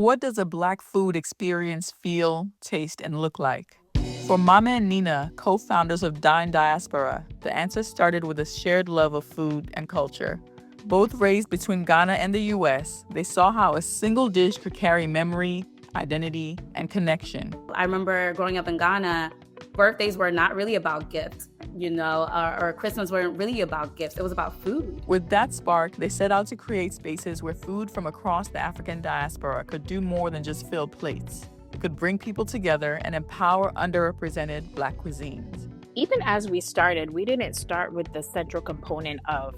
What does a Black food experience feel, taste, and look like? For Maame and Nina, co-founders of Dine Diaspora, the answer started with a shared love of food and culture. Both raised between Ghana and the US, they saw how a single dish could carry memory, identity, and connection. I remember growing up in Ghana, birthdays were not really about gifts, or Christmas weren't really about gifts. It was about food. With that spark, they set out to create spaces where food from across the African diaspora could do more than just fill plates. It could bring people together and empower underrepresented Black cuisines. Even as we started, we didn't start with the central component of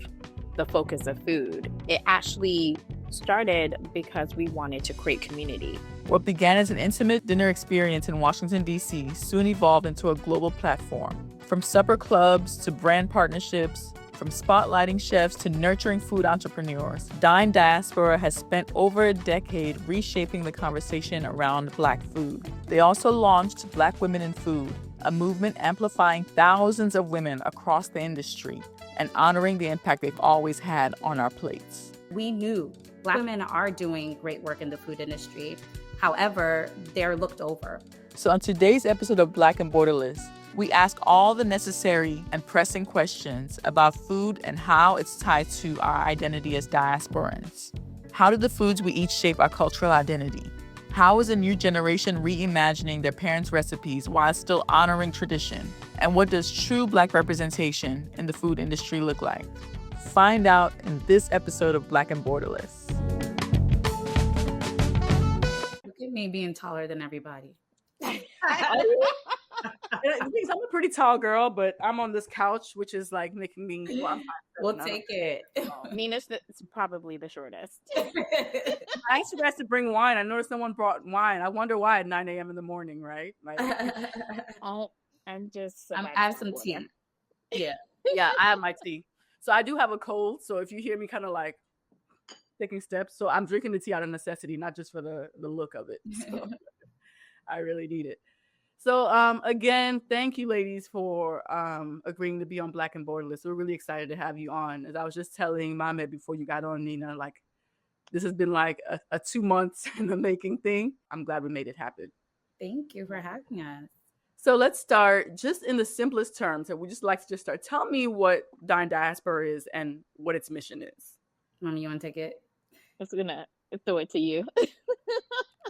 the focus of food. It actually started because we wanted to create community. What began as an intimate dinner experience in Washington, D.C., soon evolved into a global platform. From supper clubs to brand partnerships, from spotlighting chefs to nurturing food entrepreneurs, Dine Diaspora has spent over a decade reshaping the conversation around Black food. They also launched Black Women in Food, a movement amplifying thousands of women across the industry and honoring the impact they've always had on our plates. We knew Black women are doing great work in the food industry. However, they're looked over. So on today's episode of Black and Borderless, we ask all the necessary and pressing questions about food and how it's tied to our identity as diasporans. How do the foods we eat shape our cultural identity? How is a new generation reimagining their parents' recipes while still honoring tradition? And what does true Black representation in the food industry look like? Find out in this episode of Black and Borderless. Look at me being taller than everybody. The thing is, I'm a pretty tall girl, but I'm on this couch, which is like making me. Well, We'll take it. Nina's probably the shortest. I asked you guys to bring wine. I noticed no one brought wine. I wonder why at 9 a.m. in the morning, right? Like, I'm just. I have some tea. Yeah, I have my tea. So I do have a cold. So if you hear me kind of like taking steps, so I'm drinking the tea out of necessity, not just for the look of it. So I really need it. So again, thank you, ladies, for agreeing to be on Black and Borderless. We're really excited to have you on. As I was just telling Mame before you got on, Nina, like this has been like a 2 months in the making thing. I'm glad we made it happen. Thank you for having us. So let's start just in the simplest terms. And we just like to just start. Tell me what Dine Diaspora is and what its mission is. Mom, you want to take it? I'm gonna throw it to you.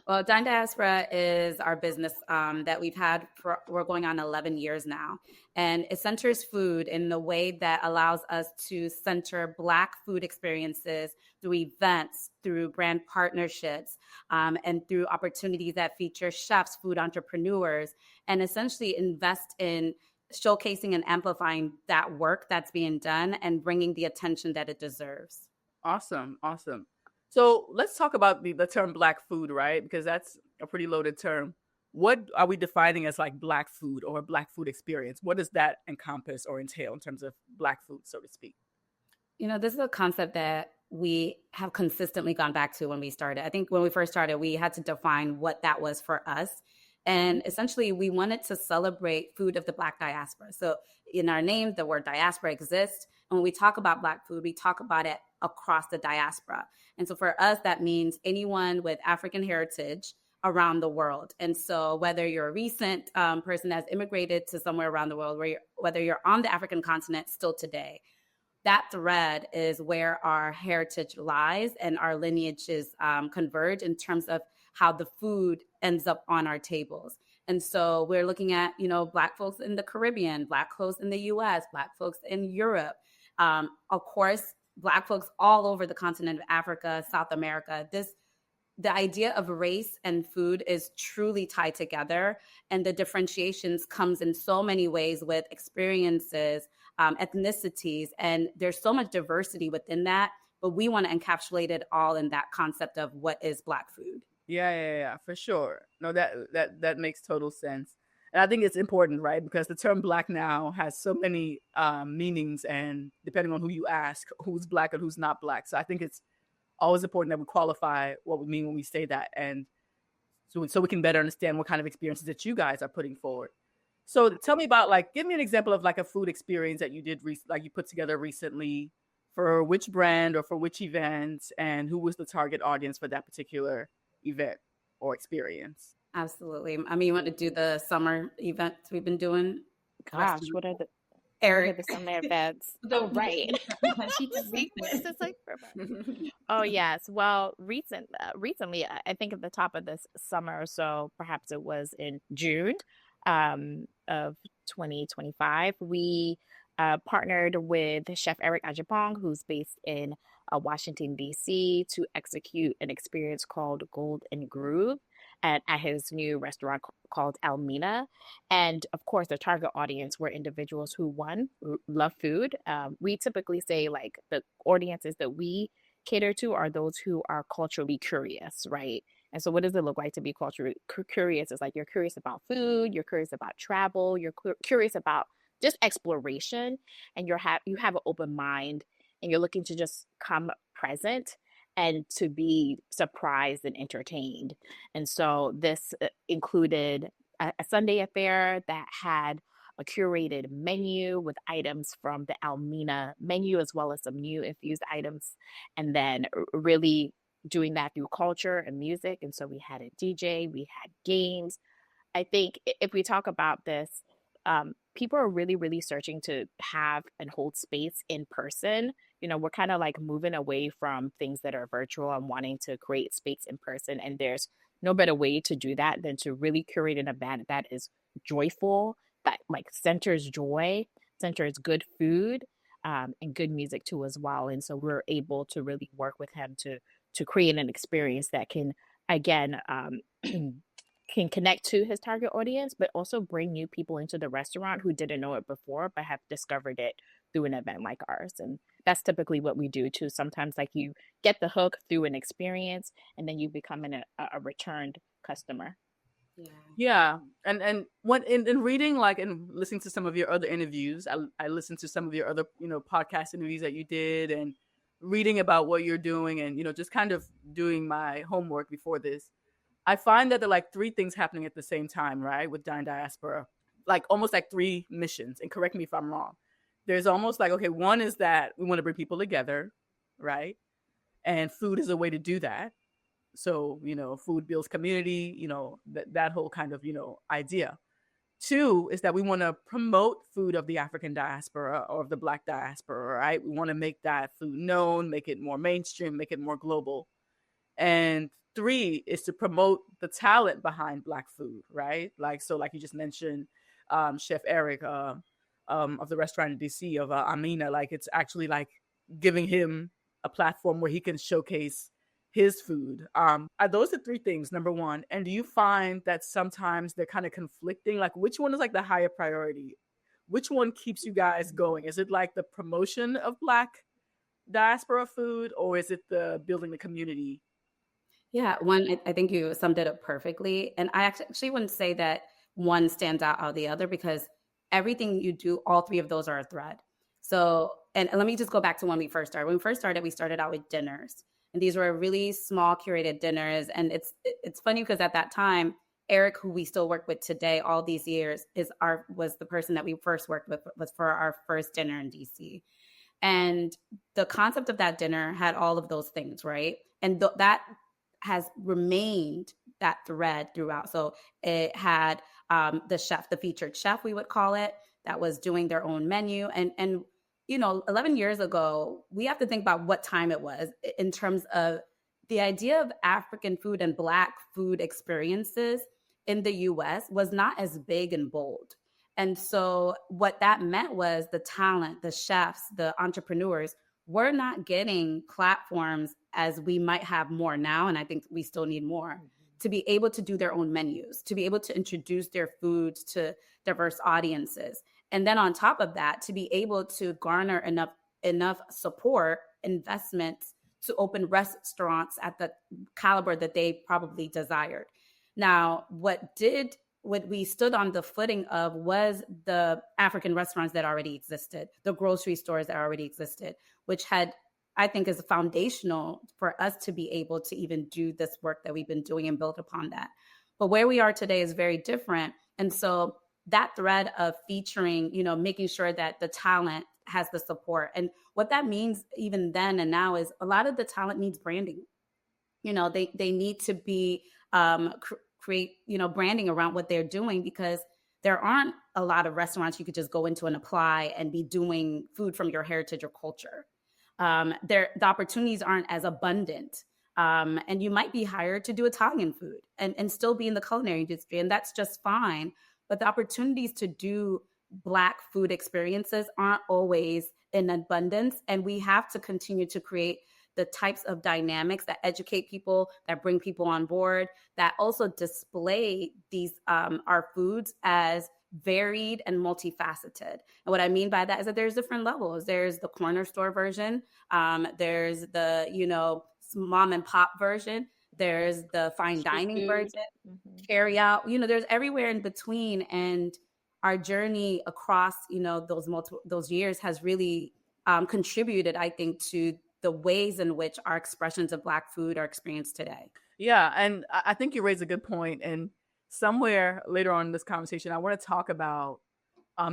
Well, Dine Diaspora is our business that we've had we're going on 11 years now. And it centers food in a way that allows us to center Black food experiences through events, through brand partnerships, and through opportunities that feature chefs, food entrepreneurs, and essentially invest in showcasing and amplifying that work that's being done and bringing the attention that it deserves. Awesome. So let's talk about the term Black food, right? Because that's a pretty loaded term. What are we defining as like Black food or a Black food experience? What does that encompass or entail in terms of Black food, so to speak? This is a concept that we have consistently gone back to when we started. I think when we first started, we had to define what that was for us. And essentially, we wanted to celebrate food of the Black diaspora. So in our name, the word diaspora exists. And when we talk about Black food, we talk about it across the diaspora. And so for us, that means anyone with African heritage around the world. And so whether you're a recent person that's immigrated to somewhere around the world, whether you're on the African continent still today, that thread is where our heritage lies and our lineages converge in terms of how the food ends up on our tables. And so we're looking at, Black folks in the Caribbean, Black folks in the US, Black folks in Europe, of course, Black folks all over the continent of Africa, South America. The idea of race and food is truly tied together, and the differentiations comes in so many ways with experiences, ethnicities, and there's so much diversity within that, but we want to encapsulate it all in that concept of what is Black food. Yeah, for sure. No, that makes total sense. And I think it's important, right? Because the term Black now has so many meanings, and depending on who you ask, who's Black and who's not Black. So I think it's always important that we qualify what we mean when we say that, and so we can better understand what kind of experiences that you guys are putting forward. So tell me about, give me an example of like a food experience that you did, you put together recently, for which brand or for which event, and who was the target audience for that particular event or experience. Absolutely. I mean, you want to do the summer events we've been doing? Gosh, what are the summer events? Oh, right. She just See, said what is this like for? Oh yes. Well, recently, I think at the top of this summer, or so perhaps it was in June, of 2025, we partnered with Chef Eric Ajapong, who's based in Washington D.C., to execute an experience called Gold and Groove at his new restaurant called Almina. And of course, the target audience were individuals who, one, love food. We typically say like the audiences that we cater to are those who are culturally curious, right? And so, what does it look like to be culturally curious? It's like you're curious about food, you're curious about travel, you're curious about just exploration, and you have an open mind, and you're looking to just come present and to be surprised and entertained. And so, this included a Sunday affair that had a curated menu with items from the Almina menu as well as some new infused items, and then really doing that through culture and music. And so we had a DJ, we had games. I think if we talk about this, people are really, really searching to have and hold space in person. You know, we're kind of like moving away from things that are virtual and wanting to create space in person. And there's no better way to do that than to really curate an event that is joyful, that like centers joy, centers good food, and good music too as well. And so we're able to really work with him to create an experience that can again can connect to his target audience, but also bring new people into the restaurant who didn't know it before, but have discovered it through an event like ours. And that's typically what we do too. Sometimes like you get the hook through an experience and then you become a returned customer. Yeah. And when in reading like and listening to some of your other interviews, I listened to some of your other, podcast interviews that you did, and reading about what you're doing, and just kind of doing my homework before this. I find that there are like three things happening at the same time, right? With Dine Diaspora, like almost like three missions. And correct me if I'm wrong. There's almost like, okay, one is that we want to bring people together, right? And food is a way to do that. So, food builds community, that whole kind of, idea. Two is that we want to promote food of the African diaspora or of the Black diaspora, right? We want to make that food known, make it more mainstream, make it more global. And three is to promote the talent behind Black food, right? Like you just mentioned, Chef Eric of the restaurant in DC of Amina. Like it's actually like giving him a platform where he can showcase his food. Are those the three things, number one? And do you find that sometimes they're kind of conflicting? Like which one is like the higher priority? Which one keeps you guys going? Is it like the promotion of Black diaspora food, or is it the building the community? Yeah, I think you summed it up perfectly. And I actually wouldn't say that one stands out of the other, because everything you do, all three of those are a thread. So, and let me just go back to when we first started. When we first started, we started out with dinners. And these were really small curated dinners. And it's funny because at that time, Eric, who we still work with today, all these years, was the person that we first worked with, was for our first dinner in DC. And the concept of that dinner had all of those things, right? And that has remained that thread throughout. So it had the chef, the featured chef, we would call it, that was doing their own menu. And 11 years ago, we have to think about what time it was in terms of the idea of African food and Black food experiences in the US was not as big and bold. And so what that meant was the talent, the chefs, the entrepreneurs were not getting platforms as we might have more now. And I think we still need more to be able to do their own menus, to be able to introduce their foods to diverse audiences. And then on top of that, to be able to garner enough support, investments to open restaurants at the caliber that they probably desired. Now, what we stood on the footing of was the African restaurants that already existed, the grocery stores that already existed, which I think is foundational for us to be able to even do this work that we've been doing and build upon that. But where we are today is very different. And so that thread of featuring, making sure that the talent has the support. And what that means even then and now is a lot of the talent needs branding. they need to be create, branding around what they're doing, because there aren't a lot of restaurants you could just go into and apply and be doing food from your heritage or culture. The opportunities aren't as abundant. And you might be hired to do Italian food and still be in the culinary industry, and that's just fine. But the opportunities to do Black food experiences aren't always in abundance. And we have to continue to create the types of dynamics that educate people, that bring people on board, that also display these our foods as varied and multifaceted. And what I mean by that is that there's different levels. There's the corner store version. There's the, mom and pop version. There's the fine Street dining food. version, Mhm. carry out, there's everywhere in between. And our journey across, those years has really contributed, I think, to the ways in which our expressions of Black food are experienced today. Yeah, and I think you raise a good point. And somewhere later on in this conversation, I want to talk about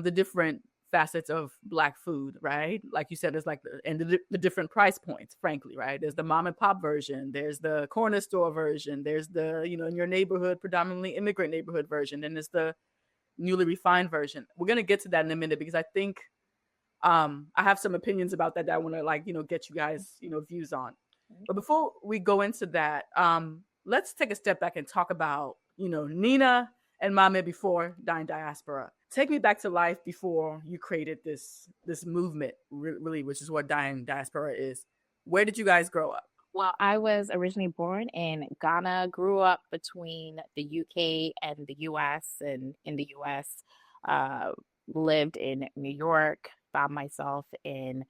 the different facets of Black food, right? Like you said, there's like the different price points, frankly, right? There's the mom and pop version, there's the corner store version, there's the, in your neighborhood, predominantly immigrant neighborhood version, and there's the newly refined version. We're going to get to that in a minute, because I think I have some opinions about that I want to get you guys, views on. But before we go into that, let's take a step back and talk about, Nina and Mame before Dine Diaspora. Take me back to life before you created this movement, really, which is what Dine Diaspora is. Where did you guys grow up? Well, I was originally born in Ghana, grew up between the UK and the US, and in the US, uh, lived in New York, found myself in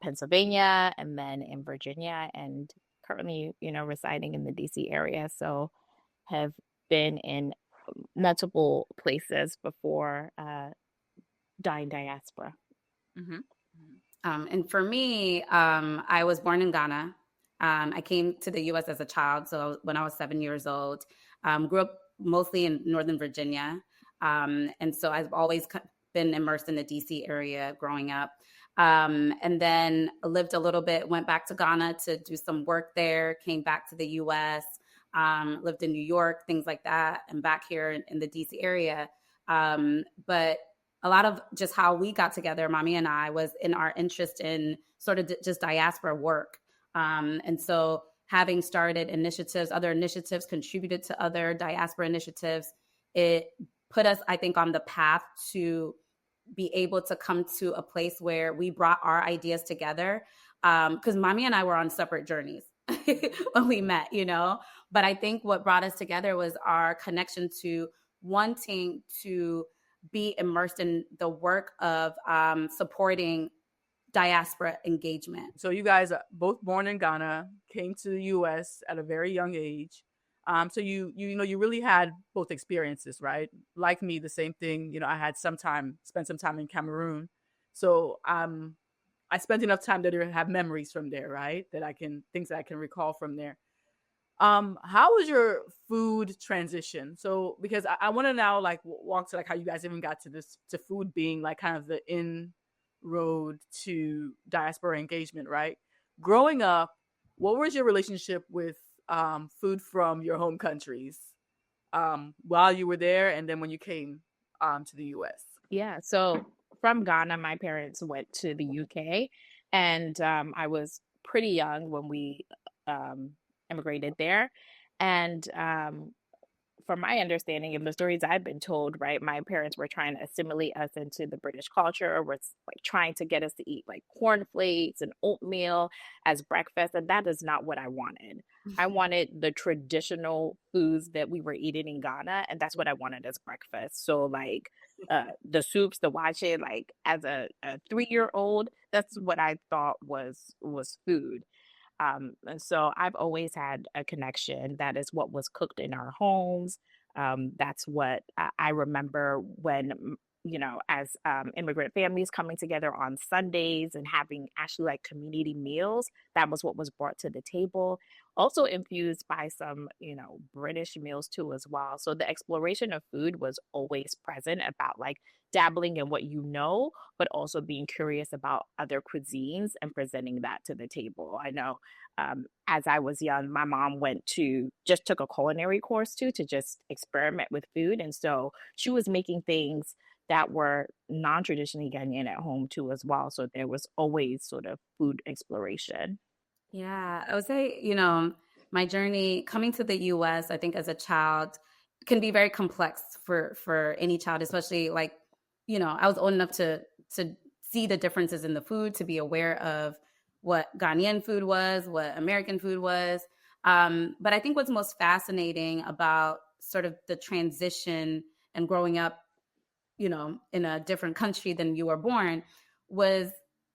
Pennsylvania, and then in Virginia, and currently, residing in the DC area. So have been in multiple places before Dine Diaspora. Mm-hmm. And for me, I was born in Ghana. I came to the U.S. as a child, so when I was 7 years old. Grew up mostly in Northern Virginia, and so I've always been immersed in the D.C. area growing up. And then lived a little bit, went back to Ghana to do some work there, came back to the U.S., lived in New York, things like that, and back here in the D.C. area. But a lot of just how we got together, Mame and I, was in our interest in sort of just diaspora work. And so having started other initiatives, contributed to other diaspora initiatives, it put us, I think, on the path to be able to come to a place where we brought our ideas together. Because Mame and I were on separate journeys when we met, But I think what brought us together was our connection to wanting to be immersed in the work of supporting diaspora engagement. So you guys are both born in Ghana, came to the U.S. at a very young age. So you really had both experiences, right? Like me, the same thing. I had spent some time in Cameroon. So I spent enough time there to have memories from there, right? Things that I can recall from there. How was your food transition? So because I want to now walk to how you guys even got to food being kind of the inroad to diaspora engagement, right? Growing up, what was your relationship with food from your home countries while you were there, and then when you came to the U.S.? Yeah, so from Ghana, my parents went to the UK, and I was pretty young when we um, immigrated there. And from my understanding and the stories I've been told, right, my parents were trying to assimilate us into the British culture, or was trying to get us to eat cornflakes and oatmeal as breakfast, and that is not what I wanted. I wanted the traditional foods that we were eating in Ghana, and that's what I wanted as breakfast. So the soups, the wache, as a 3-year-old, that's what I thought was food. And so I've always had a connection. That is what was cooked in our homes. That's what I remember when as immigrant families coming together on Sundays and having actually like community meals. That was what was brought to the table. Also infused by some, British meals too as well. So the exploration of food was always present about like dabbling in what but also being curious about other cuisines and presenting that to the table. I know as I was young, my mom just took a culinary course too to just experiment with food. And so she was making things that were non-traditionally Ghanaian at home too as well. So there was always sort of food exploration. Yeah, I would say, my journey coming to the US, I think as a child can be very complex for any child, especially like, I was old enough to see the differences in the food, to be aware of what Ghanaian food was, what American food was. But I think what's most fascinating about sort of the transition and growing up, in a different country than you were born, was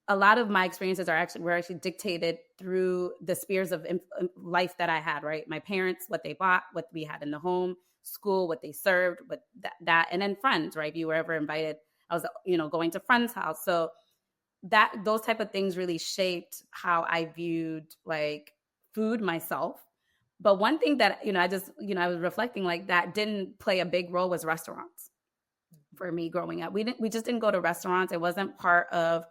a lot of my experiences were actually dictated through the spheres of life that I had, right? My parents, what they bought, what we had in the home, school, what they served, what that, and then friends, right? If you were ever invited, I was, going to friends' house. So those type of things really shaped how I viewed like food myself. But one thing that, I was reflecting like that didn't play a big role was restaurants for me growing up. We just didn't go to restaurants. It wasn't part of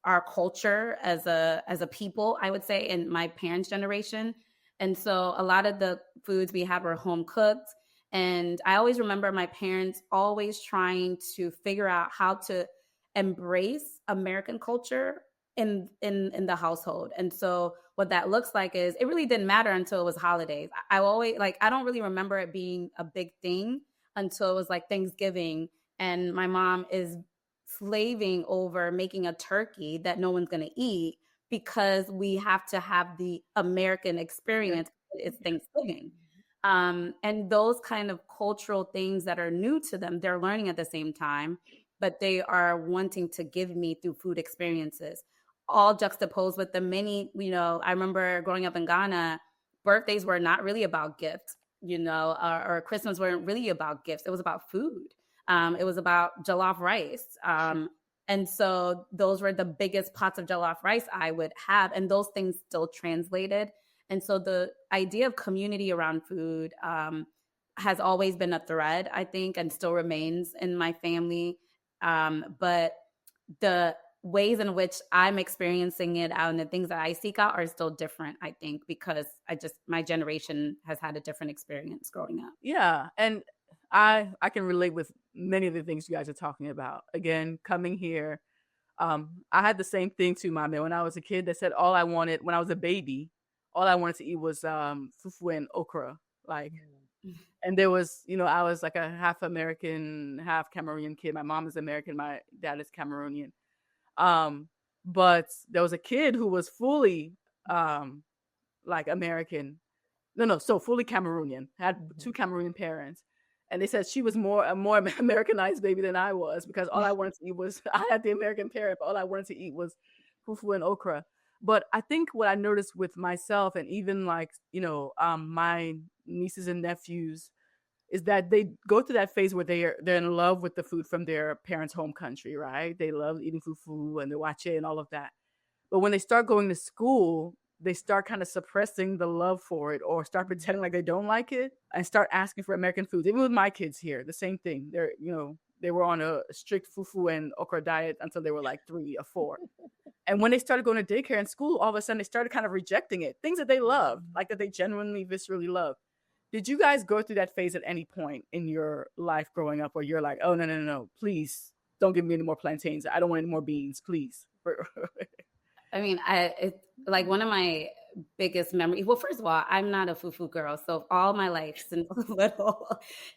our culture as a people, I would say, in my parents' generation. And so a lot of the foods we had were home cooked. And I always remember my parents always trying to figure out how to embrace American culture in the household. And so what that looks like is it really didn't matter until it was holidays. I always I don't really remember it being a big thing until it was like Thanksgiving, and my mom is slaving over making a turkey that no one's going to eat because we have to have the American experience. It's Thanksgiving. And those kind of cultural things that are new to them, they're learning at the same time, but they are wanting to give me through food experiences, all juxtaposed with the many, I remember growing up in Ghana, birthdays were not really about gifts, or Christmas weren't really about gifts. It was about food. It was about jollof rice. And so those were the biggest pots of jollof rice I would have. And those things still translated. And so the idea of community around food has always been a thread, I think, and still remains in my family. But the ways in which I'm experiencing it out and the things that I seek out are still different, I think, because my generation has had a different experience growing up. Yeah. And I can relate with many of the things you guys are talking about. Again, coming here, I had the same thing too, Mame. When I was a kid, they said all I wanted when I was a baby, all I wanted to eat was fufu and okra. And there was, I was like a half American, half Cameroonian kid. My mom is American, my dad is Cameroonian. But there was a kid who was fully like American. So fully Cameroonian. Had two Cameroonian parents. And they said she was a more Americanized baby than I was, because all I wanted to eat was, I had the American parent, but all I wanted to eat was fufu and okra. But I think what I noticed with myself, and even like, my nieces and nephews, is that they go through that phase where they're in love with the food from their parents' home country, right? They love eating fufu and the wache and all of that. But when they start going to school, they start kind of suppressing the love for it, or start pretending like they don't like it and start asking for American foods. Even with my kids here, the same thing. They were on a strict fufu and okra diet until they were like 3 or 4. And when they started going to daycare and school, all of a sudden they started kind of rejecting it. Things that they love, like that they genuinely, viscerally love. Did you guys go through that phase at any point in your life growing up where you're like, oh, no, please don't give me any more plantains. I don't want any more beans, please. I mean, it's like one of my biggest memories. Well, first of all, I'm not a fufu girl. So all my life since little,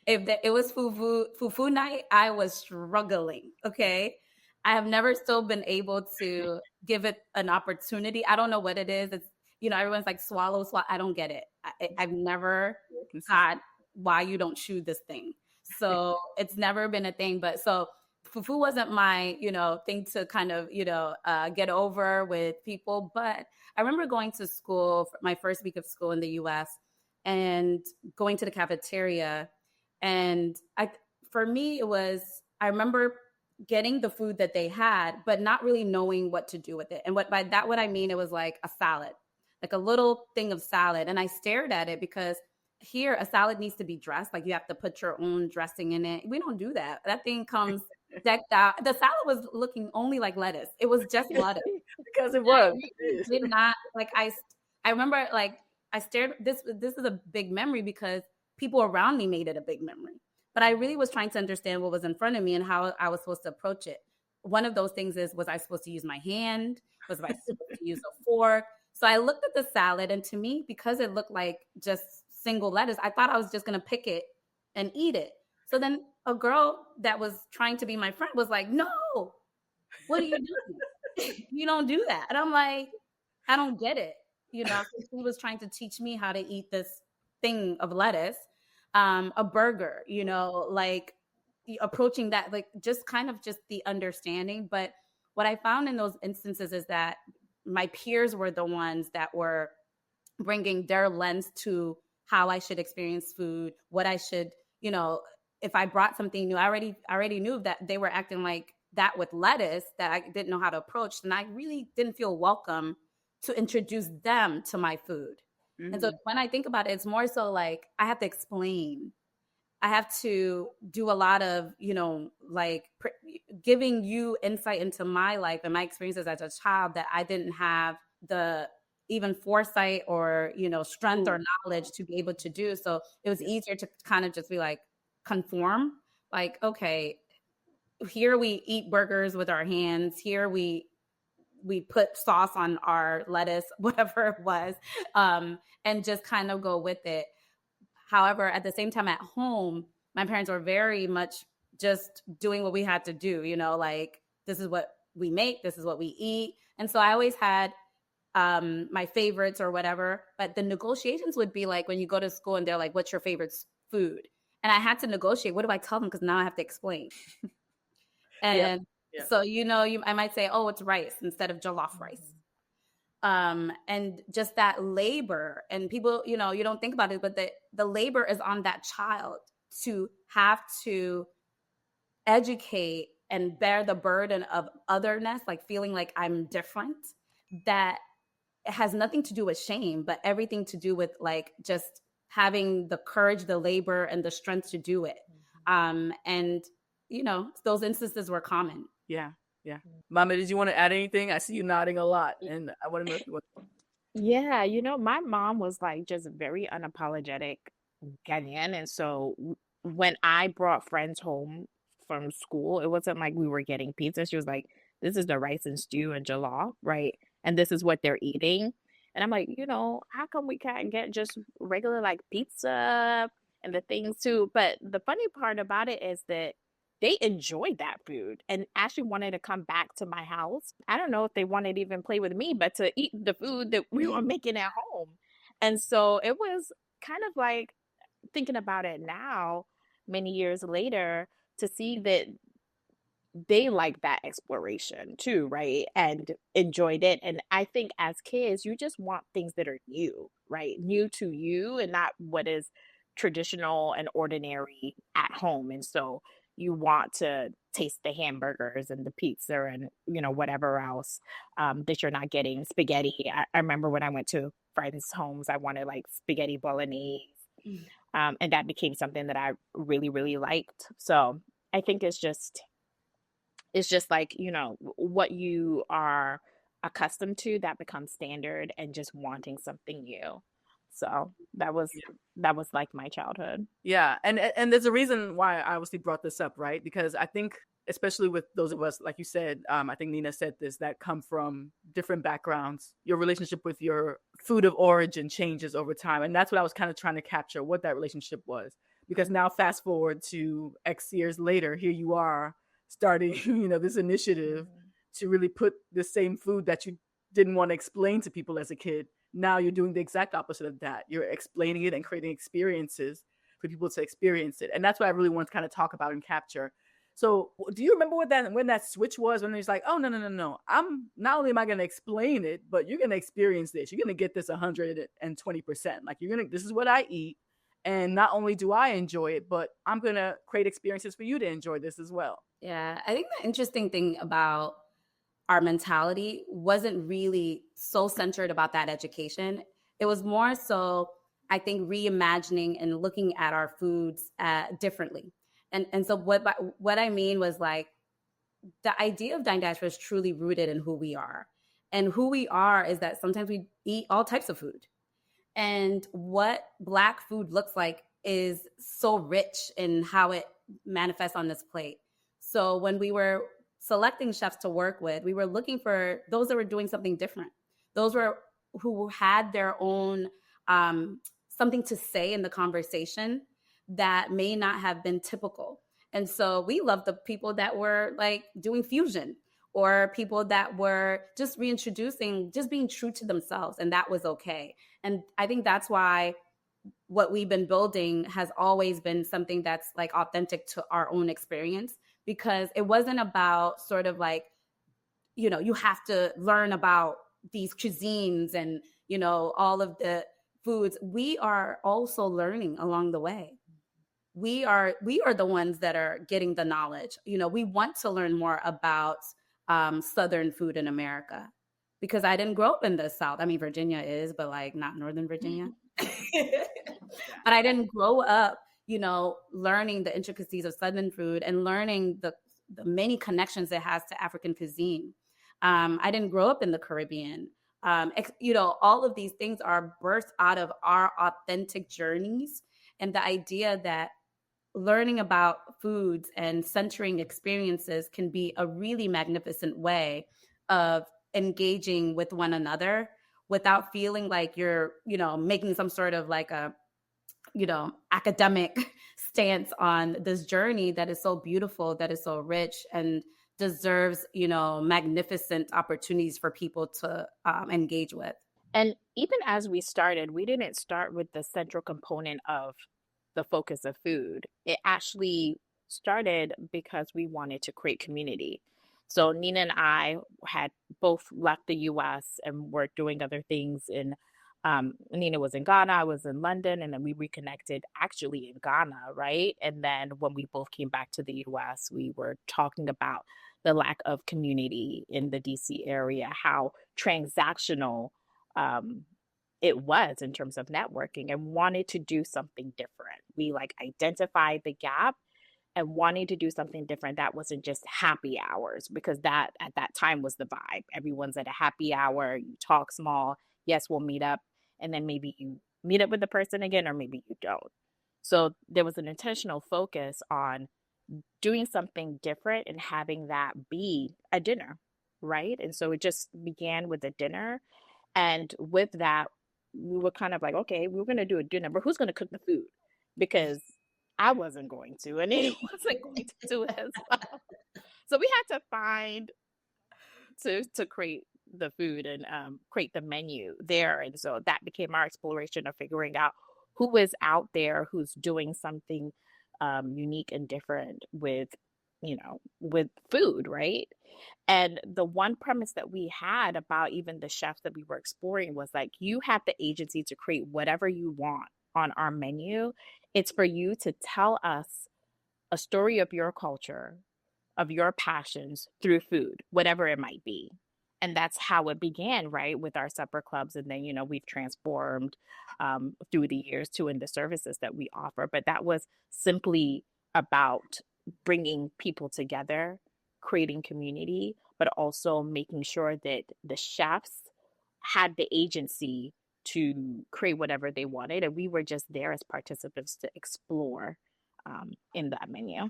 it was fufu night, I was struggling. Okay. I have never still been able to give it an opportunity. I don't know what it is. It's, everyone's like swallow. I don't get it. I've never got why you don't chew this thing. So it's never been a thing. But so fufu wasn't my, thing to kind of, get over with people. But I remember going to school, my first week of school in the US, and going to the cafeteria. And for me, it was, I remember getting the food that they had, but not really knowing what to do with it. And what I mean, it was like a salad, like a little thing of salad. And I stared at it because here a salad needs to be dressed. Like you have to put your own dressing in it. We don't do that. That thing comes decked out. The salad was looking only like lettuce. It was just lettuce. Because it was. Did not like I remember like I stared this is a big memory because people around me made it a big memory. But I really was trying to understand what was in front of me and how I was supposed to approach it. One of those things is, was I supposed to use my hand? Was I supposed to use a fork? So I looked at the salad, and to me, because it looked like just single lettuce, I thought I was just going to pick it and eat it. So then a girl that was trying to be my friend was like, no, what are you doing? You don't do that. And I'm like, I don't get it. You know, so she was trying to teach me how to eat this thing of lettuce. A burger, you know, like approaching that, like just kind of just the understanding. But what I found in those instances is that my peers were the ones that were bringing their lens to how I should experience food, what I should, you know, if I brought something new, I already knew that they were acting like that with lettuce that I didn't know how to approach. And I really didn't feel welcome to introduce them to my food. And so when I think about it, it's more so like I have to explain. I have to do a lot of, you know, like giving you insight into my life and my experiences as a child that I didn't have the even foresight or, you know, strength or knowledge to be able to do. So it was easier to kind of just be like, conform. Like, okay, here we eat burgers with our hands. Here we put sauce on our lettuce, whatever it was, and just kind of go with it. However, at the same time at home, my parents were very much just doing what we had to do, you know, like this is what we make, this is what we eat. And so I always had my favorites or whatever, but the negotiations would be like when you go to school and they're like, what's your favorite food? And I had to negotiate. What do I tell them? Because now I have to explain. And so, you know, I might say, oh, it's rice instead of jollof rice. And just that labor, and people, you know, you don't think about it, but the labor is on that child to have to educate and bear the burden of otherness, like feeling like I'm different, that has nothing to do with shame, but everything to do with like just having the courage, the labor, and the strength to do it. And, you know, those instances were common. Yeah. Mame, did you want to add anything? I see you nodding a lot, and I want to know if you want. Yeah, you know, my mom was like just very unapologetic Ghanaian. And so when I brought friends home from school, it wasn't like we were getting pizza. She was like, this is the rice and stew and jollof, right? And this is what they're eating. And I'm like, you know, how come we can't get just regular like pizza and the things too? But the funny part about it is that they enjoyed that food and actually wanted to come back to my house. I don't know if they wanted to even play with me, but to eat the food that we were making at home. And so it was kind of like thinking about it now, many years later, to see that they like that exploration too, right? And enjoyed it. And I think as kids, you just want things that are new, right? New to you and not what is traditional and ordinary at home. And so you want to taste the hamburgers and the pizza and, you know, whatever else that you're not getting. Spaghetti. I remember when I went to friends' homes, I wanted like spaghetti bolognese. And that became something that I really, really liked. So I think it's just like, you know, what you are accustomed to that becomes standard, and just wanting something new. So that was like my childhood. Yeah. And there's a reason why I obviously brought this up, right? Because I think, especially with those of us, like you said, I think Nina said this, that come from different backgrounds, your relationship with your food of origin changes over time. And that's what I was kind of trying to capture, what that relationship was. Because now fast forward to X years later, here you are starting, you know, this initiative to really put the same food that you didn't want to explain to people as a kid. Now you're doing the exact opposite of that. You're explaining it and creating experiences for people to experience it. And that's what I really want to kind of talk about and capture. So do you remember when that switch was, when it's like, oh, no. I'm not only am I going to explain it, but you're going to experience this. You're going to get this 120%. Like this is what I eat. And not only do I enjoy it, but I'm going to create experiences for you to enjoy this as well. Yeah, I think the interesting thing about our mentality wasn't really so centered about that education. It was more so, I think, reimagining and looking at our foods differently. And so what I mean was like the idea of Dine Diaspora is truly rooted in who we are. And who we are is that sometimes we eat all types of food. And what Black food looks like is so rich in how it manifests on this plate. So when we were selecting chefs to work with, we were looking for those that were doing something different. Those were who had their own something to say in the conversation that may not have been typical. And so we loved the people that were like doing fusion, or people that were just reintroducing, just being true to themselves. And that was okay. And I think that's why what we've been building has always been something that's like authentic to our own experience, because it wasn't about sort of like, you know, you have to learn about these cuisines and, you know, all of the foods. We are also learning along the way. We are the ones that are getting the knowledge. You know, we want to learn more about Southern food in America, because I didn't grow up in the South. I mean, Virginia is, but like not Northern Virginia. But I didn't grow up, you know, learning the intricacies of Southern food and learning the many connections it has to African cuisine. I didn't grow up in the Caribbean. You know, all of these things are birthed out of our authentic journeys, and the idea that learning about foods and centering experiences can be a really magnificent way of engaging with one another without feeling like you're, you know, making some sort of like a, you know, academic stance on this journey that is so beautiful, that is so rich, and deserves, you know, magnificent opportunities for people to engage with. And even as we started, we didn't start with the central component of the focus of food. It actually started because we wanted to create community. So Nina and I had both left the US and were doing other things in Nina was in Ghana, I was in London, and then we reconnected actually in Ghana, right? And then when we both came back to the US, we were talking about the lack of community in the DC area, how transactional it was in terms of networking, and wanted to do something different. We like identified the gap and wanting to do something different that wasn't just happy hours, because that at that time was the vibe. Everyone's at a happy hour, you talk small, yes, we'll meet up, and then maybe you meet up with the person again, or maybe you don't. So there was an intentional focus on doing something different and having that be a dinner, right? And so it just began with a dinner. And with that, we were kind of like, okay, we're going to do a dinner, but who's going to cook the food? Because I wasn't going to, and he wasn't going to do it as well. So we had to find to create the food and create the menu there. And so that became our exploration of figuring out who is out there who's doing something unique and different with, you know, with food, right? And the one premise that we had about even the chefs that we were exploring was like, you have the agency to create whatever you want on our menu. It's for you to tell us a story of your culture, of your passions through food, whatever it might be. And that's how it began, right, with our supper clubs. And then, you know, we've transformed through the years to in the services that we offer. But that was simply about bringing people together, creating community, but also making sure that the chefs had the agency to create whatever they wanted. And we were just there as participants to explore in that menu.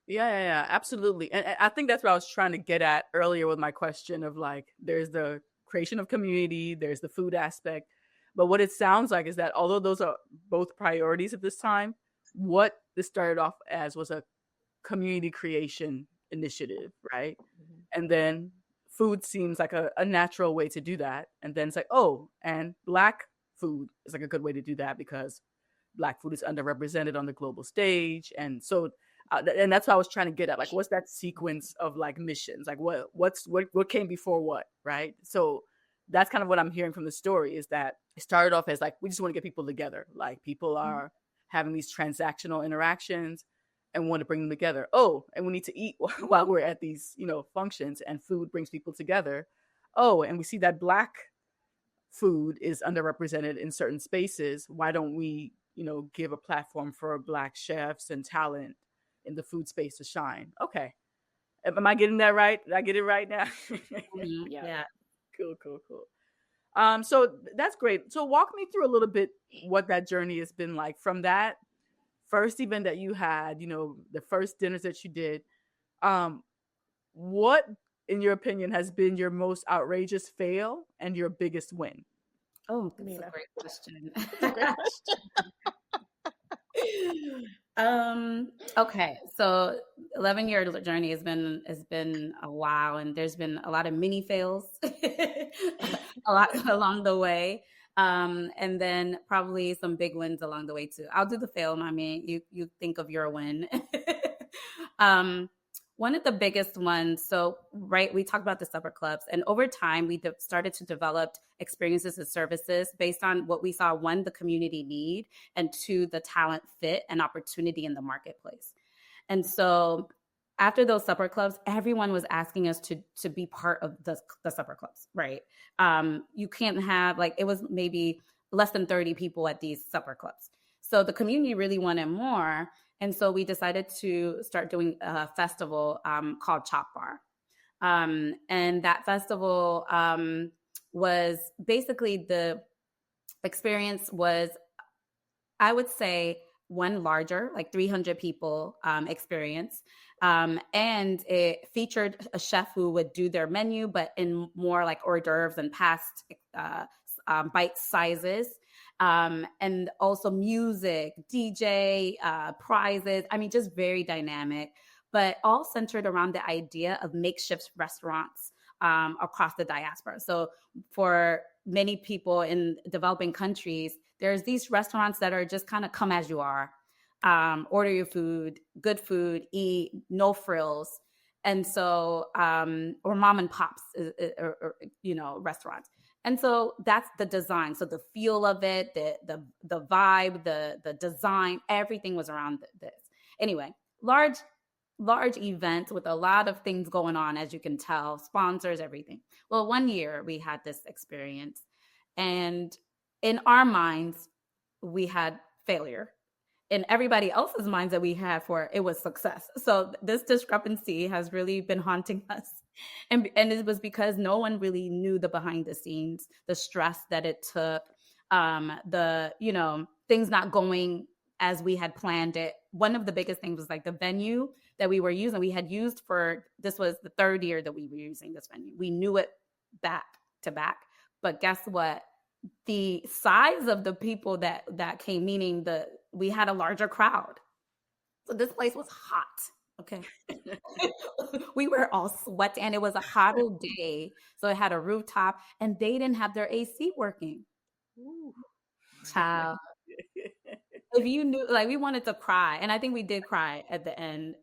Yeah, absolutely. And I think that's what I was trying to get at earlier with my question of like, there's the creation of community, there's the food aspect. But what it sounds like is that although those are both priorities at this time, what this started off as was a community creation initiative, right? Mm-hmm. And then food seems like a natural way to do that. And then it's like, oh, and Black food is like a good way to do that because Black food is underrepresented on the global stage. And so and that's what I was trying to get at. Like, what's that sequence of like missions? Like, what came before what, right? So that's kind of what I'm hearing from the story is that it started off as like we just want to get people together. Like, people are having these transactional interactions and want to bring them together. Oh, and we need to eat while we're at these, functions, and food brings people together. Oh, and we see that Black food is underrepresented in certain spaces. Why don't we, give a platform for Black chefs and talent in the food space to shine? Okay. Am I getting that right? Did I get it right now? Yeah. Cool. So that's great. So walk me through a little bit what that journey has been like from that first event that you had, the first dinners that you did. What, in your opinion, has been your most outrageous fail and your biggest win? Oh, that's a great question. That's a great question. Okay, so 11-year journey has been a while, and there's been a lot of mini fails, a lot along the way, and then probably some big wins along the way too. I'll do the fail, Mame. You think of your win. One of the biggest ones, so right, we talked about the supper clubs, and over time we started to develop experiences and services based on what we saw, one, the community need, and two, the talent fit and opportunity in the marketplace. And so after those supper clubs, everyone was asking us to be part of the supper clubs, right? You can't have, like, it was maybe less than 30 people at these supper clubs. So the community really wanted more. And so we decided to start doing a festival called Chop Bar. And that festival was basically, the experience was, I would say, one larger, like 300 people experience. And it featured a chef who would do their menu, but in more like hors d'oeuvres and past bite sizes. And also music, DJ, prizes. I mean, just very dynamic, but all centered around the idea of makeshift restaurants across the diaspora. So for many people in developing countries, there's these restaurants that are just kind of come as you are. Order your food, good food, eat, no frills. And so, or mom and pops, or restaurants. And so that's the design. So the feel of it, the vibe, the design, everything was around this. Anyway, large event with a lot of things going on, as you can tell, sponsors, everything. Well, one year we had this experience, and in our minds, we had failure. In everybody else's minds that we had for it was success. So this discrepancy has really been haunting us. And it was because no one really knew the behind the scenes, the stress that it took, things not going as we had planned it. One of the biggest things was like the venue that we were using. We had used this was the third year that we were using this venue. We knew it back to back. But guess what? The size of the people that came, meaning we had a larger crowd. So this place was hot. Okay. We were all sweating, and it was a hotter day. So it had a rooftop, and they didn't have their AC working. Ooh. Child. If you knew, like, we wanted to cry, and I think we did cry at the end.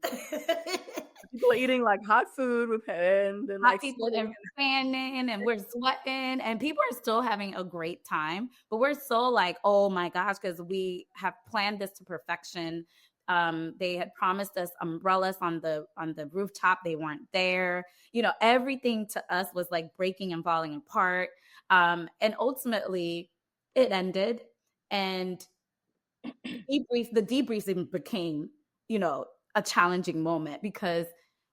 People are eating like hot food with and hot like people and fanning, and we're sweating, and people are still having a great time, but we're so like, oh my gosh, because we have planned this to perfection. They had promised us umbrellas on the rooftop. They weren't there. Everything to us was like breaking and falling apart. And ultimately it ended, and the debriefing became, a challenging moment, because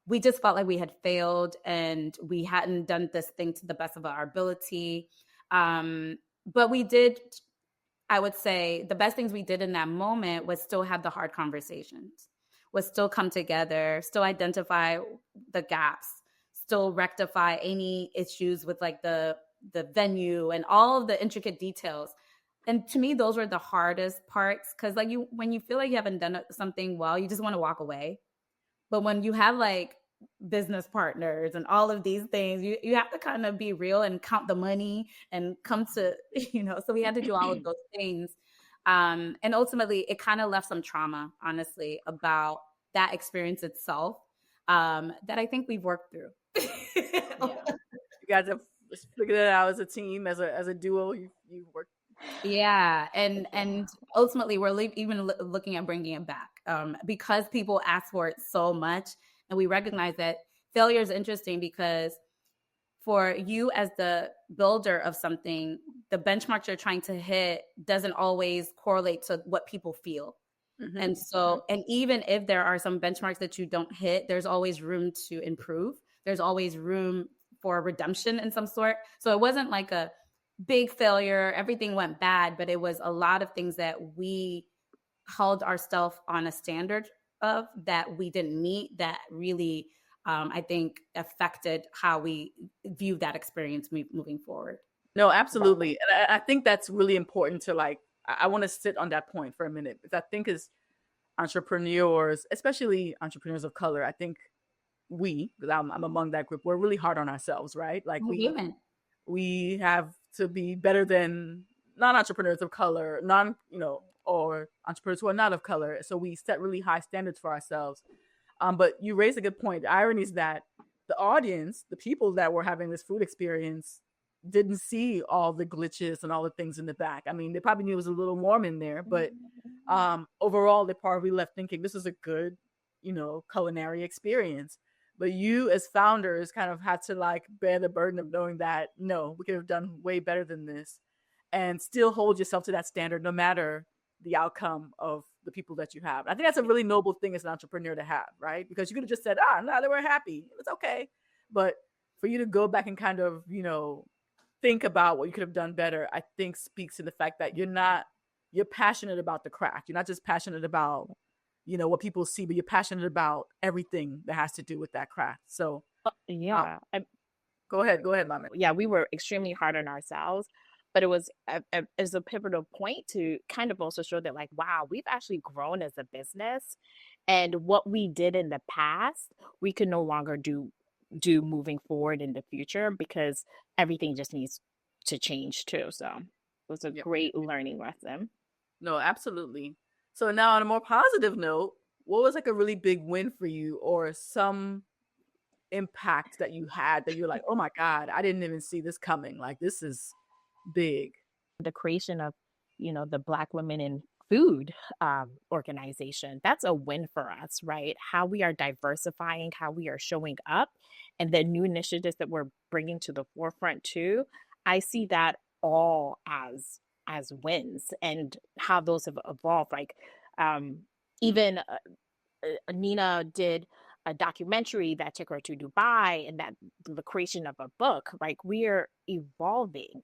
we just felt like we had failed and we hadn't done this thing to the best of our ability. But we did, I would say, the best things we did in that moment was still have the hard conversations, was still come together, still identify the gaps, still rectify any issues with like the venue and all of the intricate details. And to me, those were the hardest parts, because like when you feel like you haven't done something well, you just want to walk away. But when you have like business partners and all of these things, you have to kind of be real and count the money and come to, so we had to do all of those things. And ultimately it kind of left some trauma, honestly, about that experience itself, that I think we've worked through. Yeah. You guys have figured it out as a team, as a duo. You worked Yeah, and ultimately we're even looking at bringing it back because people ask for it so much, and we recognize that failure is interesting because for you as the builder of something, the benchmarks you're trying to hit doesn't always correlate to what people feel. And so, and even if there are some benchmarks that you don't hit, there's always room to improve. There's always room for redemption in some sort. So it wasn't like a big failure, everything went bad, but it was a lot of things that we held ourselves on a standard of that we didn't meet that really, I think, affected how we view that experience moving forward. No, absolutely. And I think that's really important to like, I want to sit on that point for a minute because I think as entrepreneurs, especially entrepreneurs of color, I think because I'm among that group, we're really hard on ourselves, right? Like Amen. we have to be better than non-entrepreneurs of color, or entrepreneurs who are not of color. So we set really high standards for ourselves. But you raised a good point. The irony is that the audience, the people that were having this food experience, didn't see all the glitches and all the things in the back. I mean, they probably knew it was a little warm in there, but overall, they probably left thinking this is a good, culinary experience. But you, as founders, kind of had to like bear the burden of knowing that no, we could have done way better than this, and still hold yourself to that standard, no matter the outcome of the people that you have. I think that's a really noble thing as an entrepreneur to have, right? Because you could have just said, no, they were happy. It's okay. But for you to go back and kind of, think about what you could have done better, I think speaks to the fact that you're passionate about the craft. You're not just passionate about, what people see, but you're passionate about everything that has to do with that craft. So Yeah. go ahead, Mame. Yeah, we were extremely hard on ourselves, but it was as a pivotal point to kind of also show that like, wow, we've actually grown as a business, and what we did in the past, we can no longer do moving forward in the future because everything just needs to change too. So it was a Yep. great learning lesson. No, absolutely. So now on a more positive note, what was like a really big win for you or some impact that you had that you're like, oh my God, I didn't even see this coming. Like this is big. The creation of, the Black Women in Food organization, that's a win for us, right? How we are diversifying, how we are showing up, and the new initiatives that we're bringing to the forefront too. I see that all as wins, and how those have evolved. Like even Nina did a documentary that took her to Dubai, and that the creation of a book. Like we're evolving,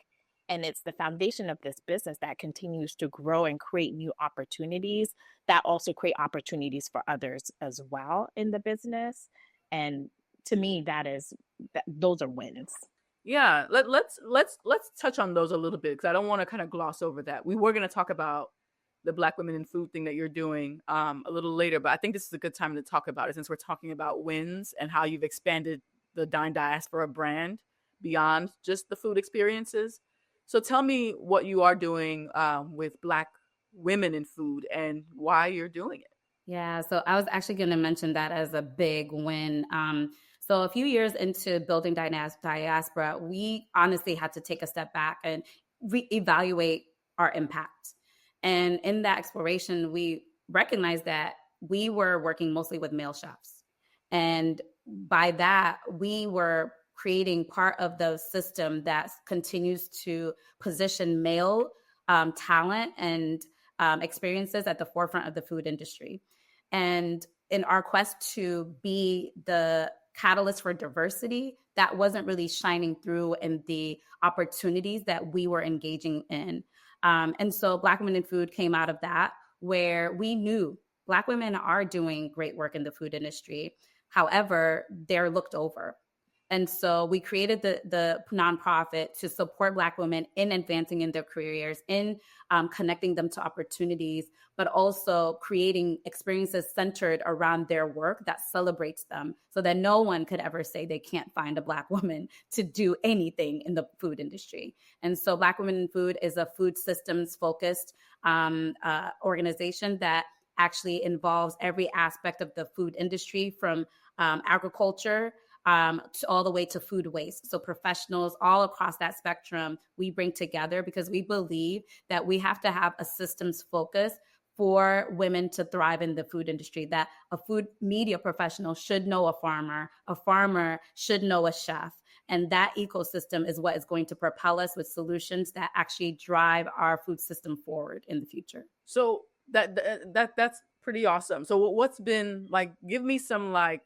and it's the foundation of this business that continues to grow and create new opportunities that also create opportunities for others as well in the business. And to me, those are wins. Yeah, let's touch on those a little bit because I don't want to kind of gloss over that. We were going to talk about the Black Women in Food thing that you're doing a little later, but I think this is a good time to talk about it since we're talking about wins and how you've expanded the Dine Diaspora brand beyond just the food experiences. So tell me what you are doing with Black women in food and why you're doing it. Yeah, so I was actually going to mention that as a big win. So a few years into building Diaspora, we honestly had to take a step back and reevaluate our impact. And in that exploration, we recognized that we were working mostly with male chefs. And by that, we were creating part of the system that continues to position male talent and experiences at the forefront of the food industry. And in our quest to be the catalyst for diversity, that wasn't really shining through in the opportunities that we were engaging in. And so Black Women in Food came out of that, where we knew Black women are doing great work in the food industry. However, they're looked over. And so we created the nonprofit to support Black women in advancing in their careers, in connecting them to opportunities, but also creating experiences centered around their work that celebrates them so that no one could ever say they can't find a Black woman to do anything in the food industry. And so Black Women in Food is a food systems focused organization that actually involves every aspect of the food industry from agriculture all the way to food waste. So professionals all across that spectrum, we bring together because we believe that we have to have a systems focus for women to thrive in the food industry, that a food media professional should know a farmer should know a chef. And that ecosystem is what is going to propel us with solutions that actually drive our food system forward in the future. So that's pretty awesome. So what's been like, give me some like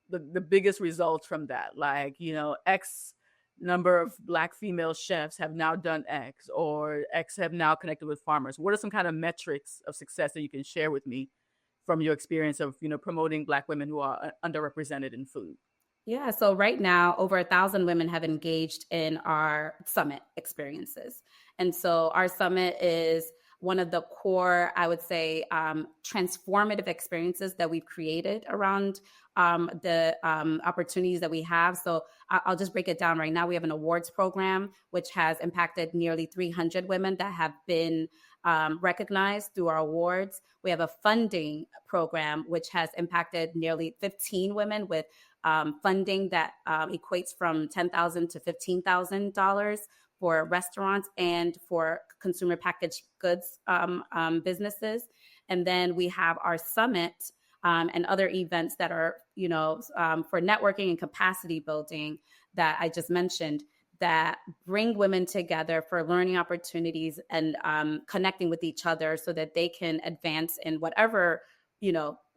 the biggest results from that, like, X number of Black female chefs have now done X, or X have now connected with farmers. What are some kind of metrics of success that you can share with me from your experience of promoting Black women who are underrepresented in food? Yeah, so right now, over 1,000 women have engaged in our summit experiences. And so our summit is one of the core, I would say, transformative experiences that we've created around the opportunities that we have. So I'll just break it down right now. We have an awards program, which has impacted nearly 300 women that have been recognized through our awards. We have a funding program, which has impacted nearly 15 women with funding that equates from $10,000 to $15,000 for restaurants and for consumer packaged goods businesses. And then we have our summit and other events that are, for networking and capacity building that I just mentioned, that bring women together for learning opportunities and connecting with each other so that they can advance in whatever,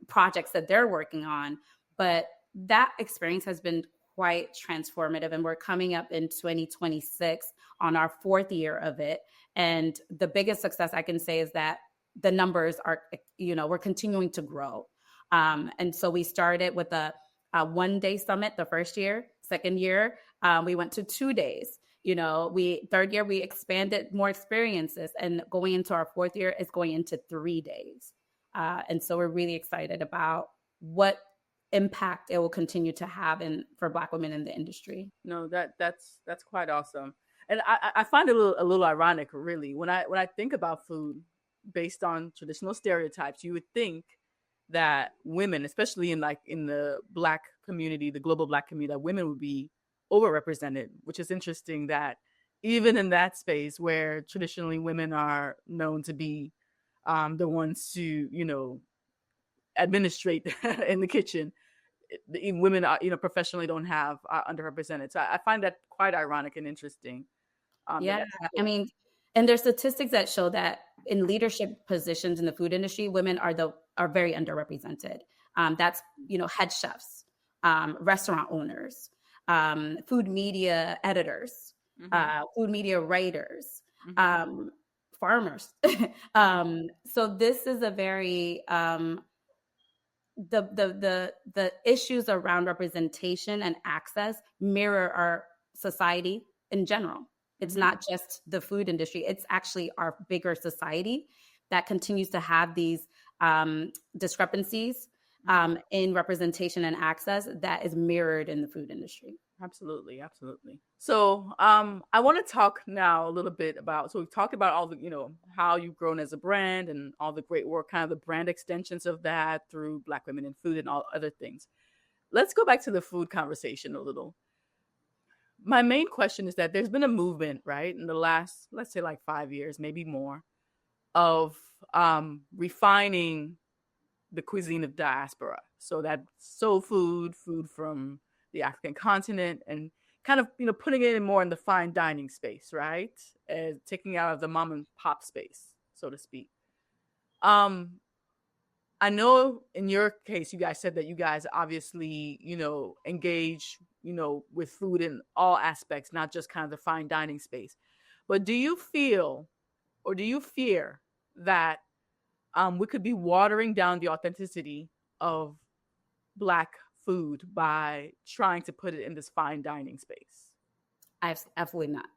projects that they're working on. But that experience has been quite transformative, and we're coming up in 2026 on our 4th year of it. And the biggest success I can say is that the numbers are, we're continuing to grow. And so we started with a 1-day summit the first year. Second year, we went to 2 days. Third year, we expanded more experiences, and going into our 4th year is going into 3 days. And so we're really excited about what impact it will continue to have for Black women in the industry. No, that's quite awesome. And I find it a little ironic, really, when I think about food based on traditional stereotypes. You would think that women, especially in the Black community, the global Black community, that women would be overrepresented, which is interesting that even in that space where traditionally women are known to be the ones to, administrate in the kitchen, women are, professionally don't have underrepresented. So I find that quite ironic and interesting. Yeah, I mean, and there's statistics that show that in leadership positions in the food industry, women are very underrepresented. That's head chefs, restaurant owners, food media editors, food media writers, farmers. So this is a very the issues around representation and access mirror our society in general. It's not just the food industry. It's actually our bigger society that continues to have these discrepancies in representation and access that is mirrored in the food industry. Absolutely. Absolutely. So I want to talk now a little bit about, so we've talked about all the, how you've grown as a brand and all the great work, kind of the brand extensions of that through Black women in food and all other things. Let's go back to the food conversation a little. My main question is that there's been a movement, right, in the last, let's say 5 years, maybe more, of refining the cuisine of diaspora. So that soul food from the African continent, and kind of, putting it in more in the fine dining space, right? And taking out of the mom and pop space, so to speak. I know in your case, you guys said that you guys obviously, engage, with food in all aspects, not just kind of the fine dining space. But do you feel, or do you fear that we could be watering down the authenticity of Black food by trying to put it in this fine dining space? Absolutely not.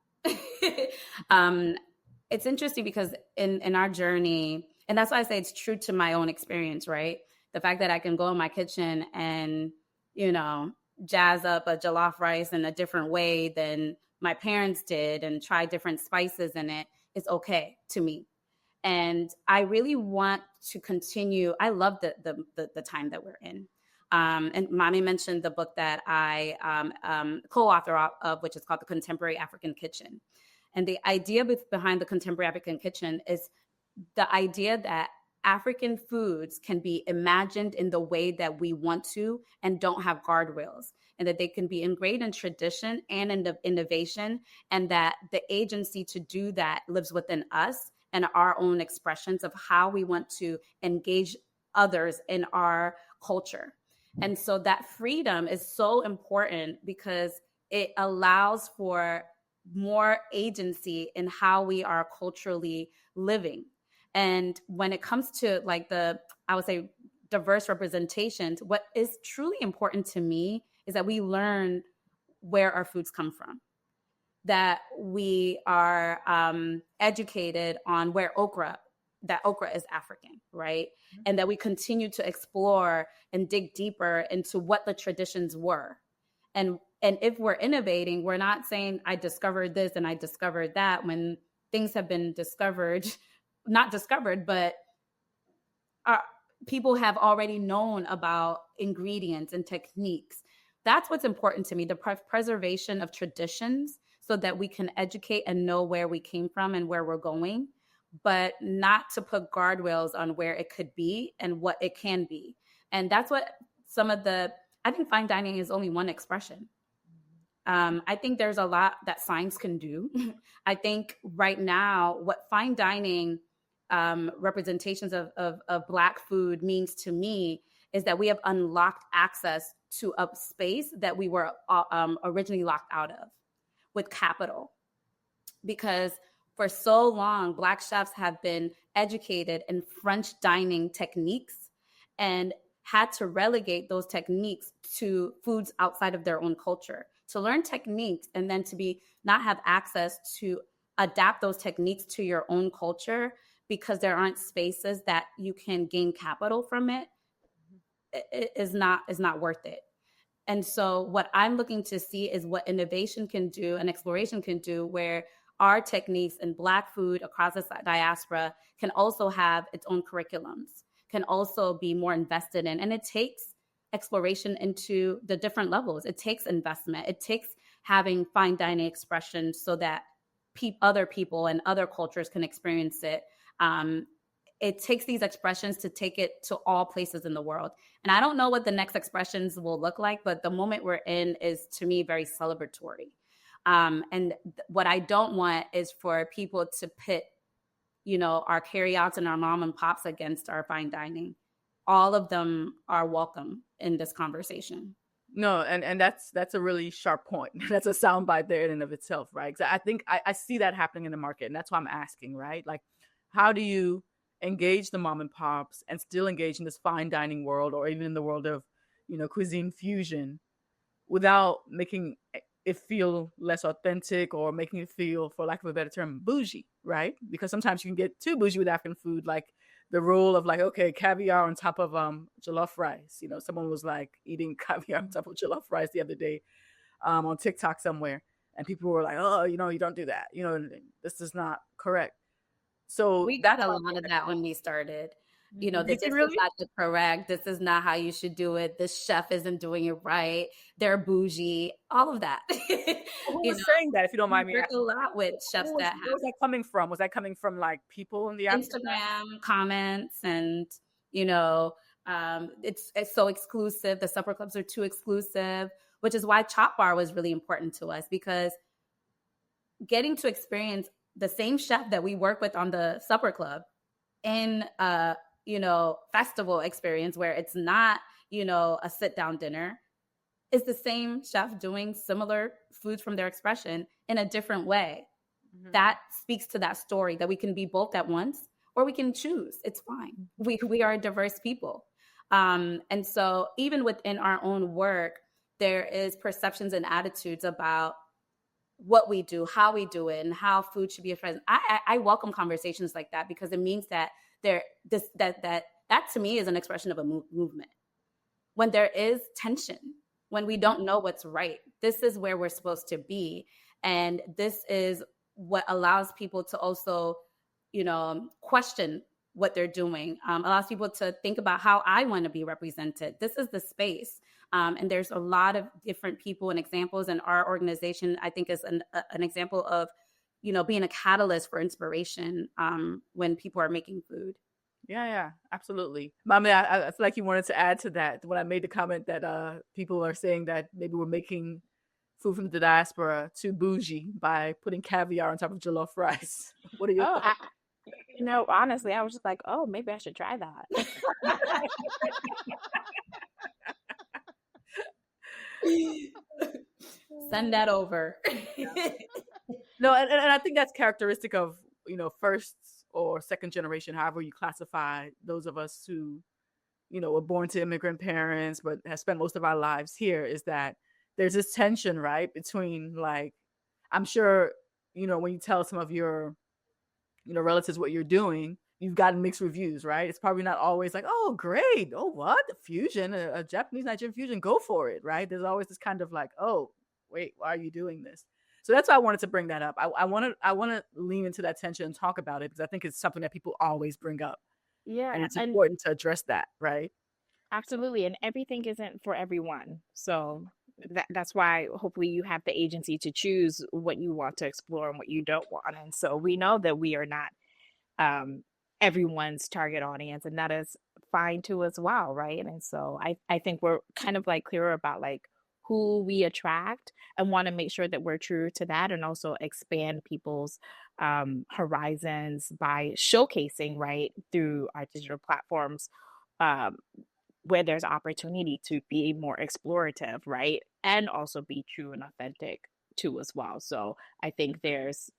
It's interesting because in our journey, and that's why I say it's true to my own experience, right? The fact that I can go in my kitchen and, jazz up a jollof rice in a different way than my parents did and try different spices in it is okay to me. And I really want to continue. I love the time that we're in. And Mame mentioned the book that I co-author of, which is called The Contemporary African Kitchen. And the idea behind the Contemporary African Kitchen is the idea that African foods can be imagined in the way that we want to and don't have guardrails, and that they can be ingrained in tradition and in the innovation, and that the agency to do that lives within us and our own expressions of how we want to engage others in our culture. And so that freedom is so important because it allows for more agency in how we are culturally living. And when it comes to like I would say, diverse representations, what is truly important to me is that we learn where our foods come from, that we are educated on where okra is African, right? Mm-hmm. And that we continue to explore and dig deeper into what the traditions were. And if we're innovating, we're not saying I discovered this and I discovered that, when things have been not discovered, but people have already known about ingredients and techniques. That's what's important to me, the preservation of traditions, so that we can educate and know where we came from and where we're going, but not to put guardrails on where it could be and what it can be. And that's what I think fine dining is only one expression. I think there's a lot that science can do. I think right now, what fine dining representations of Black food means to me is that we have unlocked access to a space that we were originally locked out of with capital. Because for so long, Black chefs have been educated in French dining techniques and had to relegate those techniques to foods outside of their own culture. To learn techniques and then to not have access to adapt those techniques to your own culture because there aren't spaces that you can gain capital from it is not worth it. And so what I'm looking to see is what innovation can do and exploration can do, where our techniques in Black food across the diaspora can also have its own curriculums, can also be more invested in. And it takes exploration into the different levels. It takes investment. It takes having fine dining expressions so that other people and other cultures can experience it. It takes these expressions to take it to all places in the world. And I don't know what the next expressions will look like, but the moment we're in is, to me, very celebratory. And what I don't want is for people to pit, our carryouts and our mom and pops against our fine dining. All of them are welcome in this conversation. No, and that's a really sharp point. That's a soundbite there in and of itself, right? Because I think I see that happening in the market, and that's why I'm asking, right? Like, how do you engage the mom and pops and still engage in this fine dining world, or even in the world of, cuisine fusion, without making it feel less authentic or making it feel, for lack of a better term, bougie, right? Because sometimes you can get too bougie with African food, like the rule of like, okay, caviar on top of jollof rice. Someone was like eating caviar on top of jollof rice the other day on TikTok somewhere, and people were like, oh, you don't do that. This is not correct. So we got a lot of that when we started. This is not the correct. This is not how you should do it. This chef isn't doing it right. They're bougie. All of that. Who was saying that, if you don't mind me asking? A lot with chefs that. Where was that coming from? Was that coming from like people in the Instagram comments, and it's so exclusive. The supper clubs are too exclusive, which is why Chop Bar was really important to us, because getting to experience the same chef that we work with on the supper club in festival experience where it's not, a sit down dinner, is the same chef doing similar foods from their expression in a different way. Mm-hmm. That speaks to that story, that we can be both at once, or we can choose. It's fine. We are diverse people. And so even within our own work, there is perceptions and attitudes about what we do, how we do it, and how food should be a present. I welcome conversations like that, because it means that that to me is an expression of a movement. When there is tension, when we don't know what's right, this is where we're supposed to be. And this is what allows people to also, question what they're doing, allows people to think about how I want to be represented. This is the space. And there's a lot of different people and examples, and our organization, I think, is an example of, being a catalyst for inspiration when people are making food. Yeah, absolutely. Mame, I feel like you wanted to add to that when I made the comment that people are saying that maybe we're making food from the diaspora too bougie by putting caviar on top of jollof rice. What are your Oh, thoughts? honestly, I was just like, oh, maybe I should try that. Send that over. No, and I think that's characteristic of, first or second generation, however you classify those of us who, were born to immigrant parents but have spent most of our lives here, is that there's this tension, right, between, like, I'm sure, when you tell some of your, relatives what you're doing, you've gotten mixed reviews, right? It's probably not always like, oh, great. Oh, what? A fusion, a Japanese Nigerian fusion, go for it, right? There's always this kind of like, oh, wait, why are you doing this? So that's why I wanted to bring that up. I want to lean into that tension and talk about it, because I think it's something that people always bring up. Yeah, And it's and important to address that, right? absolutely. And everything isn't for everyone. So that's why hopefully you have the agency to choose what you want to explore and what you don't want. And so we know that we are not um, everyone's target audience, and that is fine too as well, right? And so I think we're kind of like clearer about like who we attract and want to make sure that we're true to that, and also expand people's horizons by showcasing, right, through our digital platforms, um, where there's opportunity to be more explorative, right, and also be true and authentic too as well. So I think there's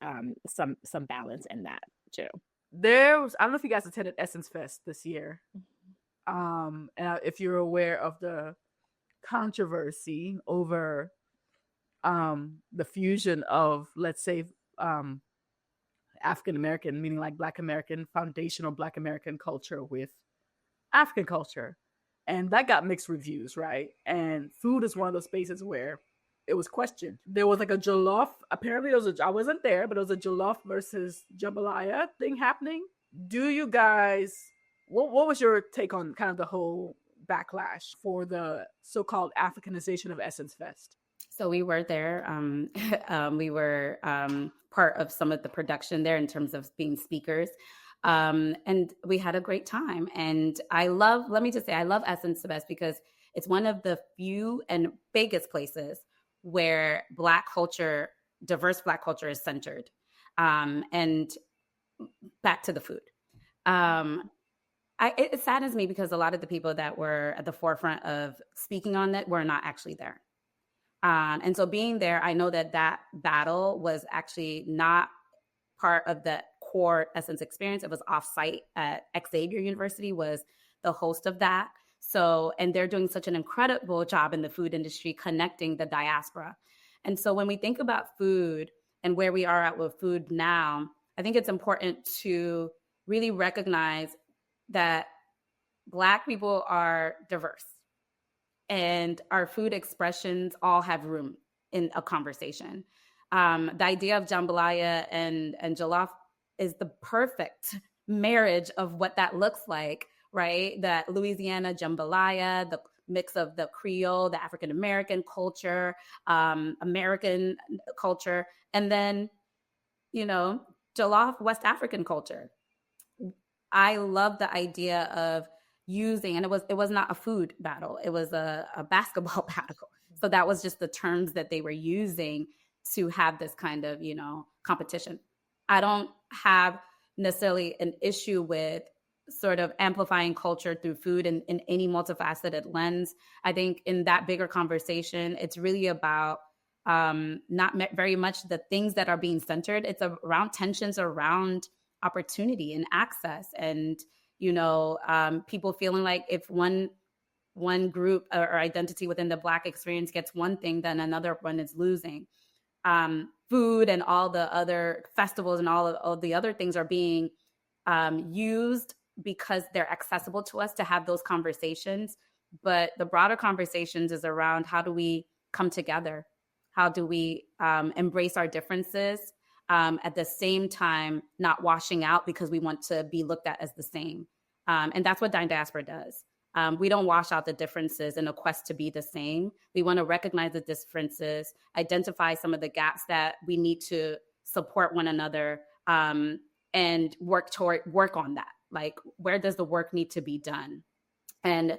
some balance in that too. I don't know if you guys attended Essence Fest this year. And if you're aware of the controversy over the fusion of, let's say, African American, meaning like Black American, foundational Black American culture with African culture. And that got mixed reviews, right? And food is one of those spaces where it was questioned. There was like a jollof, apparently I wasn't there, but it was a jollof versus jambalaya thing happening. Do you guys, what was your take on kind of the whole backlash for the so-called Africanization of Essence Fest? So we were there. We were part of some of the production there in terms of being speakers. And we had a great time. And let me just say, I love Essence Fest because it's one of the few and biggest places where diverse Black culture is centered. And back to the food. It saddens me because a lot of the people that were at the forefront of speaking on that were not actually there. And so being there, I know that battle was actually not part of the core Essence experience. It was offsite at Xavier University, was the host of that. So, and they're doing such an incredible job in the food industry connecting the diaspora. And so when we think about food and where we are at with food now, I think it's important to really recognize that Black people are diverse and our food expressions all have room in a conversation. The idea of jambalaya and jollof is the perfect marriage of what that looks like, right? That Louisiana jambalaya, the mix of the Creole, the African American culture, American culture, and then, jollof, West African culture. I love the idea of using, and it was not a food battle, it was a basketball battle. So that was just the terms that they were using to have this kind of, competition. I don't have necessarily an issue with sort of amplifying culture through food in any multifaceted lens. I think in that bigger conversation, it's really about not very much the things that are being centered. It's around tensions around opportunity and access, and people feeling like if one group or identity within the Black experience gets one thing, then another one is losing. Food and all the other festivals and all the other things are being used because they're accessible to us to have those conversations. But the broader conversations is around how do we come together? How do we embrace our differences? at the same time not washing out because we want to be looked at as the same. And that's what Dine Diaspora does. We don't wash out the differences in a quest to be the same. We want to recognize the differences, identify some of the gaps that we need to support one another, and work on that. Like, where does the work need to be done? And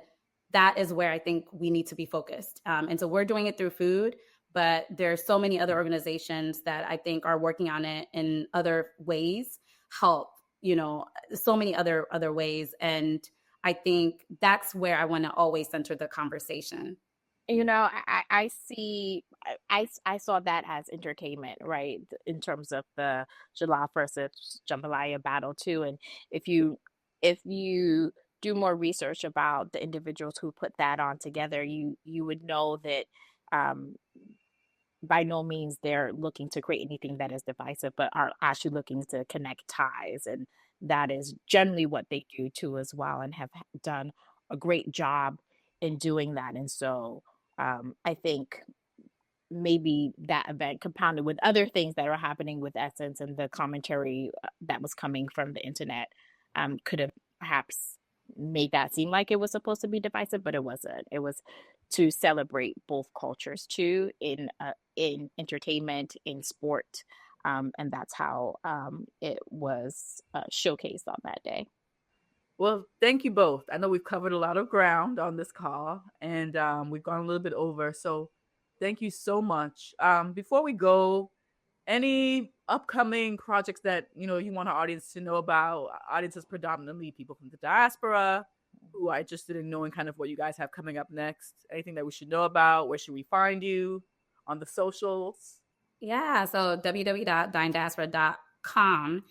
that is where I think we need to be focused. And so we're doing it through food, but there's so many other organizations that I think are working on it in other ways, help, so many other ways. And I think that's where I want to always center the conversation. I saw that as entertainment, right? In terms of the Jollof versus Jambalaya battle too. And if you do more research about the individuals who put that on together, you would know that by no means they're looking to create anything that is divisive, but are actually looking to connect ties. And that is generally what they do too as well, and have done a great job in doing that. And so I think maybe that event, compounded with other things that are happening with Essence and the commentary that was coming from the internet, could have perhaps made that seem like it was supposed to be divisive, but it wasn't. It was to celebrate both cultures too, in entertainment, in sport, and that's how it was showcased on that day. Well, thank you both. I know we've covered a lot of ground on this call, and we've gone a little bit over. So thank you so much. Before we go, any upcoming projects that you want our audience to know about? Audiences predominantly people from the diaspora who are interested in knowing kind of what you guys have coming up next. Anything that we should know about? Where should we find you on the socials? Yeah, so www.dinediaspora.com,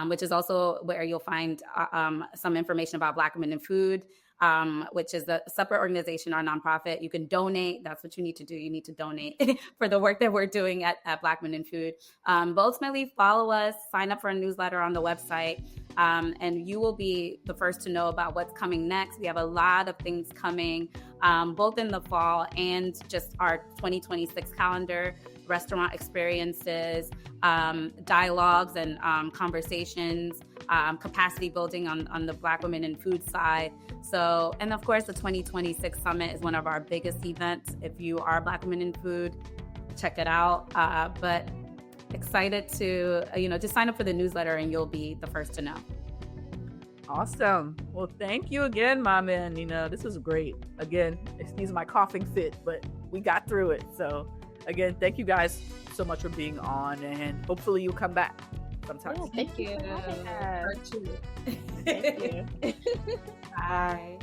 which is also where you'll find some information about Black women in food, which is a separate organization or nonprofit. You can donate. That's what you need to do. You need to donate for the work that we're doing at Black women in food. But ultimately, follow us, sign up for a newsletter on the website, and you will be the first to know about what's coming next. We have a lot of things coming, both in the fall and just our 2026 calendar. Restaurant experiences, dialogues and conversations, capacity building on the Black women in food side. So, and of course, the 2026 Summit is one of our biggest events. If you are Black women in food, check it out. But excited to, just sign up for the newsletter and you'll be the first to know. Awesome. Well, thank you again, Maame and Nina. This was great. Again, excuse my coughing fit, but we got through it. So again, thank you guys so much for being on, and hopefully you'll come back sometime. Oh, thank you. Thank you. Bye.